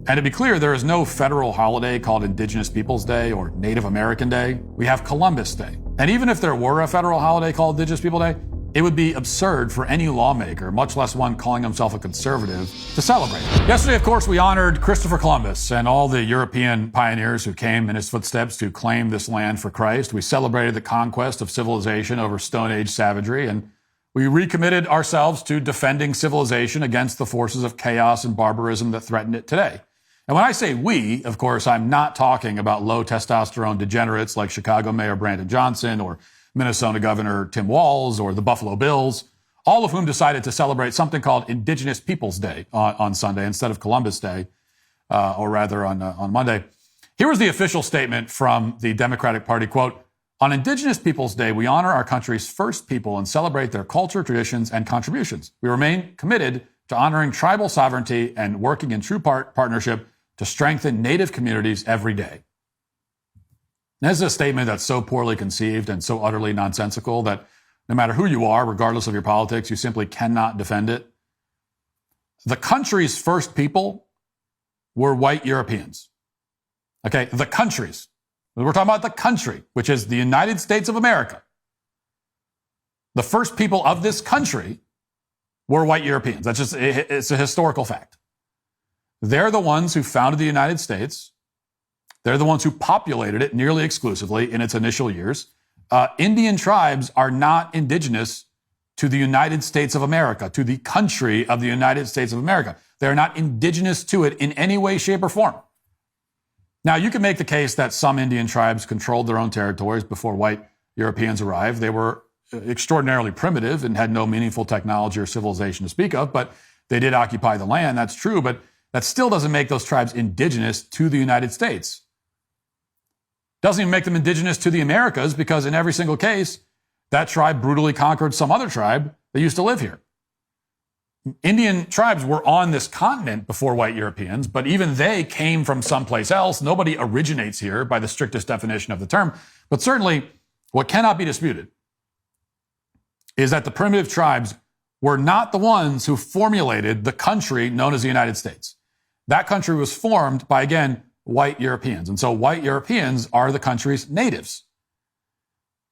And to be clear, there is no federal holiday called Indigenous Peoples Day or Native American Day. We have Columbus Day. And even if there were a federal holiday called Indigenous People Day, it would be absurd for any lawmaker, much less one calling himself a conservative, to celebrate. Yesterday, of course, we honored Christopher Columbus and all the European pioneers who came in his footsteps to claim this land for Christ. We celebrated the conquest of civilization over Stone Age savagery, and we recommitted ourselves to defending civilization against the forces of chaos and barbarism that threaten it today. And when I say we, of course, I'm not talking about low testosterone degenerates like Chicago Mayor Brandon Johnson or Minnesota Governor Tim Walsh or the Buffalo Bills, all of whom decided to celebrate something called Indigenous Peoples Day on Sunday instead of Columbus Day, or rather on Monday. Here was the official statement from the Democratic Party, quote, "On Indigenous Peoples Day, we honor our country's first people and celebrate their culture, traditions, and contributions. We remain committed to honoring tribal sovereignty and working in true partnership to strengthen Native communities every day." This is a statement that's so poorly conceived and so utterly nonsensical that no matter who you are, regardless of your politics, you simply cannot defend it. The country's first people were white Europeans. Okay, the country's. We're talking about the country, which is the United States of America. The first people of this country were white Europeans. It's a historical fact. They're the ones who founded the United States. They're the ones who populated it nearly exclusively in its initial years. Indian tribes are not indigenous to the United States of America, to the country of the United States of America. They're not indigenous to it in any way, shape, or form. Now, you can make the case that some Indian tribes controlled their own territories before white Europeans arrived. They were extraordinarily primitive and had no meaningful technology or civilization to speak of, but they did occupy the land. That's true, but that still doesn't make those tribes indigenous to the United States. Doesn't even make them indigenous to the Americas because in every single case, that tribe brutally conquered some other tribe that used to live here. Indian tribes were on this continent before white Europeans, but even they came from someplace else. Nobody originates here by the strictest definition of the term. But certainly, what cannot be disputed is that the primitive tribes were not the ones who formulated the country known as the United States. That country was formed by, again, white Europeans. And so white Europeans are the country's natives.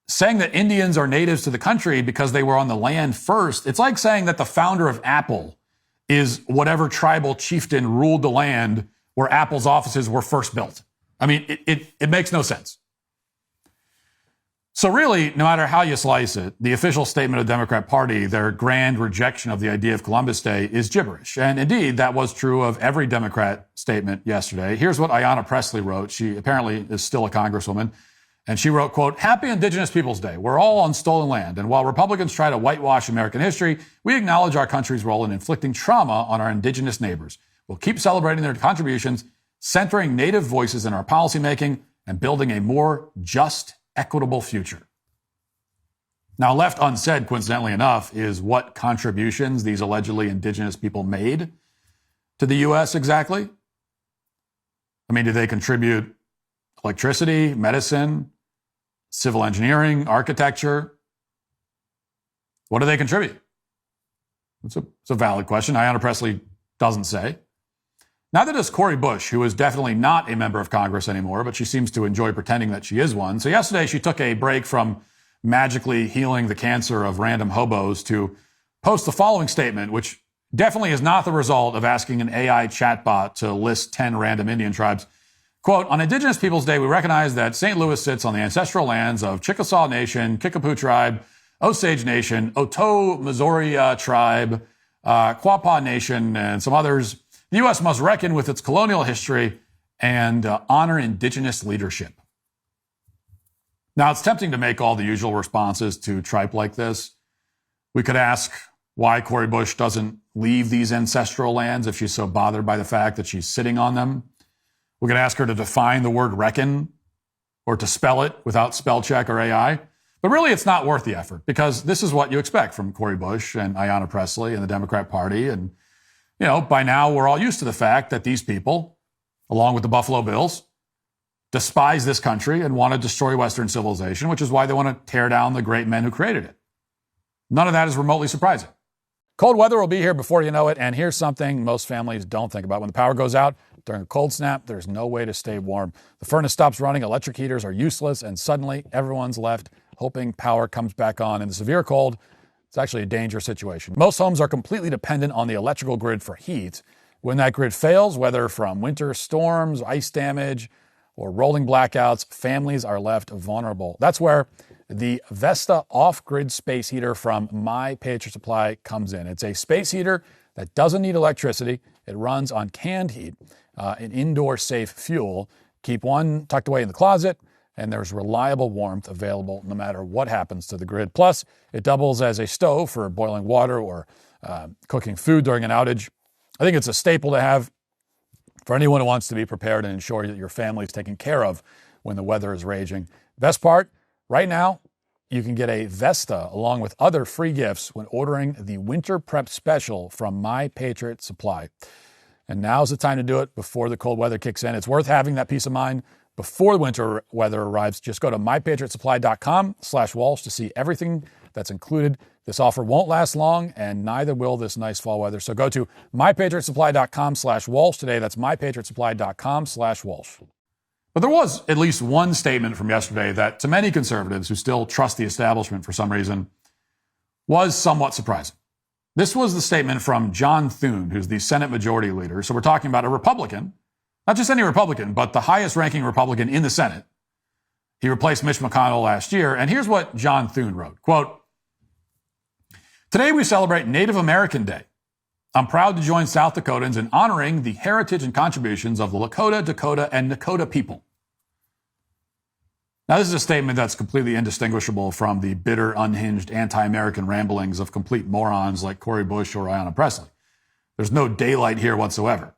Saying that Indians are natives to the country because they were on the land first, it's like saying that the founder of Apple is whatever tribal chieftain ruled the land where Apple's offices were first built. I mean, it makes no sense. So really, no matter how you slice it, the official statement of the Democrat Party, their grand rejection of the idea of Columbus Day, is gibberish. And indeed, that was true of every Democrat statement yesterday. Here's what Ayanna Pressley wrote. She apparently is still a congresswoman. And she wrote, quote, "Happy Indigenous Peoples Day. We're all on stolen land. And while Republicans try to whitewash American history, we acknowledge our country's role in inflicting trauma on our indigenous neighbors. We'll keep celebrating their contributions, centering Native voices in our policymaking, and building a more just, equitable future." Now, left unsaid, coincidentally enough, is what contributions these allegedly indigenous people made to the U.S. exactly. I mean, did they contribute electricity, medicine, civil engineering, architecture? What do they contribute? It's a valid question. Ayanna Pressley doesn't say. Neither does Cori Bush, who is definitely not a member of Congress anymore, but she seems to enjoy pretending that she is one. So yesterday she took a break from magically healing the cancer of random hobos to post the following statement, which definitely is not the result of asking an AI chatbot to list 10 random Indian tribes. Quote, "On Indigenous Peoples Day, we recognize that St. Louis sits on the ancestral lands of Chickasaw Nation, Kickapoo Tribe, Osage Nation, Otoe Missouri Tribe, Quapaw Nation, and some others. The U.S. must reckon with its colonial history and honor indigenous leadership." Now, it's tempting to make all the usual responses to tripe like this. We could ask why Cori Bush doesn't leave these ancestral lands if she's so bothered by the fact that she's sitting on them. We could ask her to define the word reckon or to spell it without spell check or AI. But really, it's not worth the effort because this is what you expect from Cori Bush and Ayanna Pressley and the Democrat Party. And, you know, by now we're all used to the fact that these people, along with the Buffalo Bills, despise this country and want to destroy Western civilization, which is why they want to tear down the great men who created it. None of that is remotely surprising. Cold weather will be here before you know it, and here's something most families don't think about. When the power goes out, During a cold snap, there's no way to stay warm. The furnace stops running, electric heaters are useless, and suddenly everyone's left hoping power comes back on. In the severe cold, it's actually a dangerous situation. Most homes are completely dependent on the electrical grid for heat. When that grid fails, whether from winter storms, ice damage, or rolling blackouts, families are left vulnerable. That's where the Vesta off-grid space heater from My Patriot Supply comes in. It's a space heater that doesn't need electricity. It runs on canned heat, an indoor-safe fuel. Keep one tucked away in the closet, and there's reliable warmth available no matter what happens to the grid. Plus, it doubles as a stove for boiling water or cooking food during an outage. I think it's a staple to have for anyone who wants to be prepared and ensure that your family is taken care of when the weather is raging. Best part, right now, you can get a Vesta along with other free gifts when ordering the Winter Prep Special from My Patriot Supply. And now's the time to do it before the cold weather kicks in. It's worth having that peace of mind before the winter weather arrives. Just go to mypatriotsupply.com/Walsh to see everything that's included. This offer won't last long, and neither will this nice fall weather. So go to mypatriotsupply.com/Walsh today. That's mypatriotsupply.com/Walsh. But there was at least one statement from yesterday that, to many conservatives who still trust the establishment for some reason, was somewhat surprising. This was the statement from John Thune, who's the Senate Majority Leader. So we're talking about a Republican, not just any Republican, but the highest-ranking Republican in the Senate. He replaced Mitch McConnell last year, and here's what John Thune wrote, quote, "Today we celebrate Native American Day. I'm proud to join South Dakotans in honoring the heritage and contributions of the Lakota, Dakota, and Nakota people." Now, this is a statement that's completely indistinguishable from the bitter, unhinged, anti-American ramblings of complete morons like Cori Bush or Ayanna Pressley. There's no daylight here whatsoever.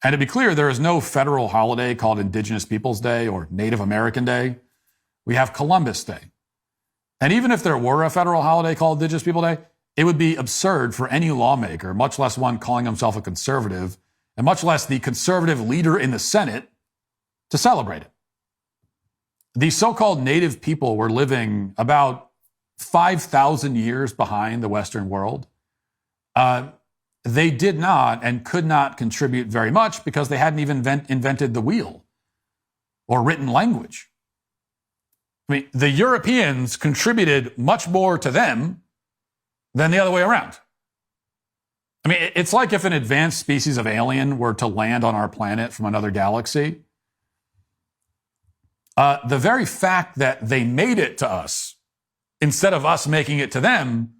And to be clear, there is no federal holiday called Indigenous Peoples Day or Native American Day. We have Columbus Day. And even if there were a federal holiday called Indigenous People Day, it would be absurd for any lawmaker, much less one calling himself a conservative, and much less the conservative leader in the Senate, to celebrate it. The so-called native people were living about 5,000 years behind the Western world. They did not and could not contribute very much because they hadn't even invented the wheel or written language. I mean, the Europeans contributed much more to them than the other way around. I mean, it's like if an advanced species of alien were to land on our planet from another galaxy. The very fact that they made it to us instead of us making it to them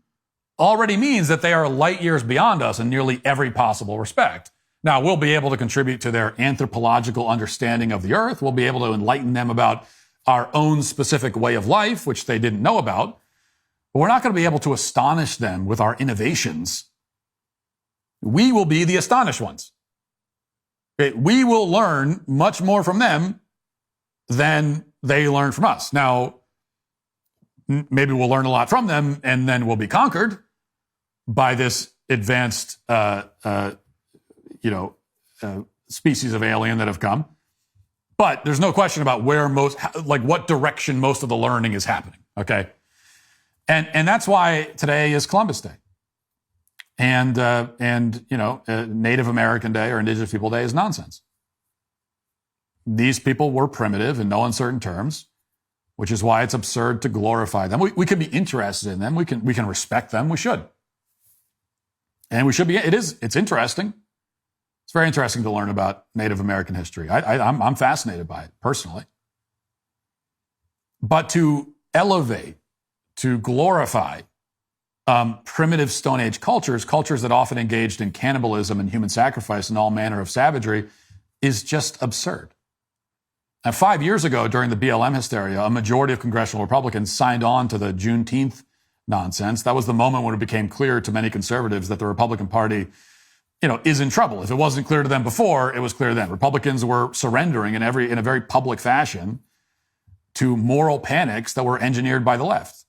already means that they are light years beyond us in nearly every possible respect. Now, we'll be able to contribute to their anthropological understanding of the earth. We'll be able to enlighten them about our own specific way of life, which they didn't know about. But we're not going to be able to astonish them with our innovations. We will be the astonished ones. Okay? We will learn much more from them than they learn from us. Now, maybe we'll learn a lot from them and then we'll be conquered by this advanced, species of alien that have come. But there's no question about what direction most of the learning is happening. Okay. And that's why today is Columbus Day. And Native American Day or Indigenous People Day is nonsense. These people were primitive in no uncertain terms, which is why it's absurd to glorify them. We can be interested in them. We can respect them. We should. And we should be. It's interesting. It's very interesting to learn about Native American history. I'm fascinated by it personally. But to elevate, to glorify primitive Stone Age cultures that often engaged in cannibalism and human sacrifice and all manner of savagery, is just absurd. And 5 years ago, during the BLM hysteria, a majority of congressional Republicans signed on to the Juneteenth nonsense. That was the moment when it became clear to many conservatives that the Republican Party, is in trouble. If it wasn't clear to them before, it was clear then. Republicans were surrendering in a very public fashion to moral panics that were engineered by the left.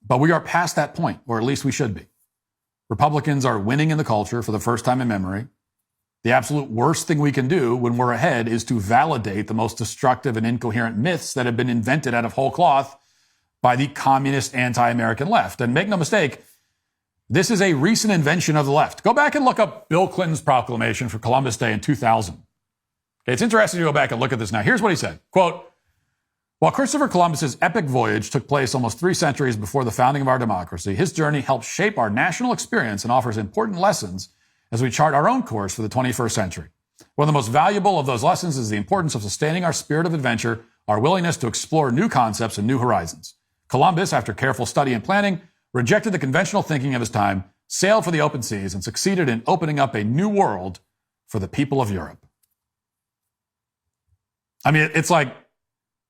But we are past that point, or at least we should be. Republicans are winning in the culture for the first time in memory. The absolute worst thing we can do when we're ahead is to validate the most destructive and incoherent myths that have been invented out of whole cloth by the communist anti-American left. And make no mistake, This is a recent invention of the left. Go back and look up Bill Clinton's proclamation for Columbus Day in 2000. Okay, it's interesting to go back and look at this now. Here's what he said. Quote, while Christopher Columbus's epic voyage took place almost 3 centuries before the founding of our democracy, his journey helped shape our national experience and offers important lessons as we chart our own course for the 21st century. One of the most valuable of those lessons is the importance of sustaining our spirit of adventure, our willingness to explore new concepts and new horizons. Columbus, after careful study and planning, rejected the conventional thinking of his time, sailed for the open seas, and succeeded in opening up a new world for the people of Europe. I mean, it's like,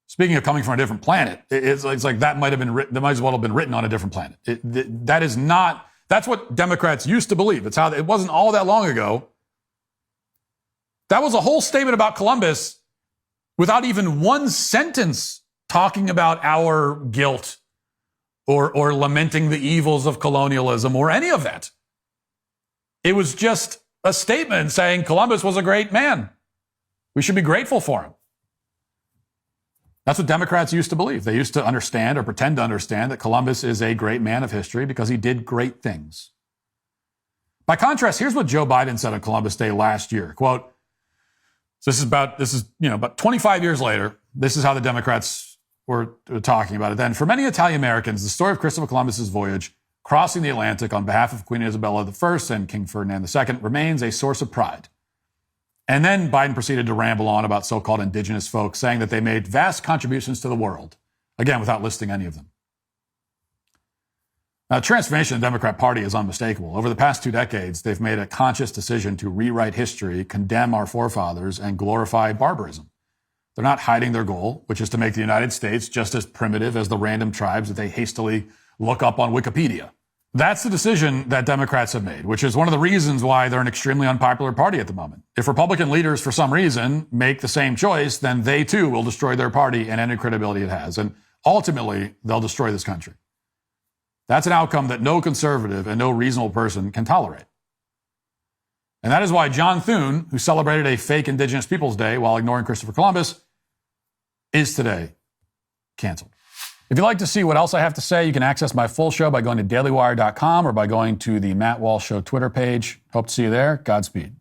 speaking of coming from a different planet, it's like that might have been written, that might as well have been written on a different planet. That is not, that's what Democrats used to believe. It's how, it wasn't all that long ago. That was a whole statement about Columbus without even one sentence talking about our guilt or lamenting the evils of colonialism or any of that. It was just a statement saying Columbus was a great man. We should be grateful for him. That's what Democrats used to believe. They used to understand or pretend to understand that Columbus is a great man of history because he did great things. By contrast, here's what Joe Biden said on Columbus Day last year. Quote, about 25 years later, this is how the Democrats were talking about it then. For many Italian Americans, the story of Christopher Columbus's voyage crossing the Atlantic on behalf of Queen Isabella I and King Ferdinand II remains a source of pride. And then Biden proceeded to ramble on about so-called indigenous folks, saying that they made vast contributions to the world, again, without listing any of them. Now, the transformation of the Democrat Party is unmistakable. Over the past 2 decades, they've made a conscious decision to rewrite history, condemn our forefathers, and glorify barbarism. They're not hiding their goal, which is to make the United States just as primitive as the random tribes that they hastily look up on Wikipedia. That's the decision that Democrats have made, which is one of the reasons why they're an extremely unpopular party at the moment. If Republican leaders, for some reason, make the same choice, then they too will destroy their party and any credibility it has. And ultimately, they'll destroy this country. That's an outcome that no conservative and no reasonable person can tolerate. And that is why John Thune, who celebrated a fake Indigenous Peoples Day while ignoring Christopher Columbus, is today canceled. If you'd like to see what else I have to say, you can access my full show by going to dailywire.com or by going to the Matt Walsh Show Twitter page. Hope to see you there. Godspeed.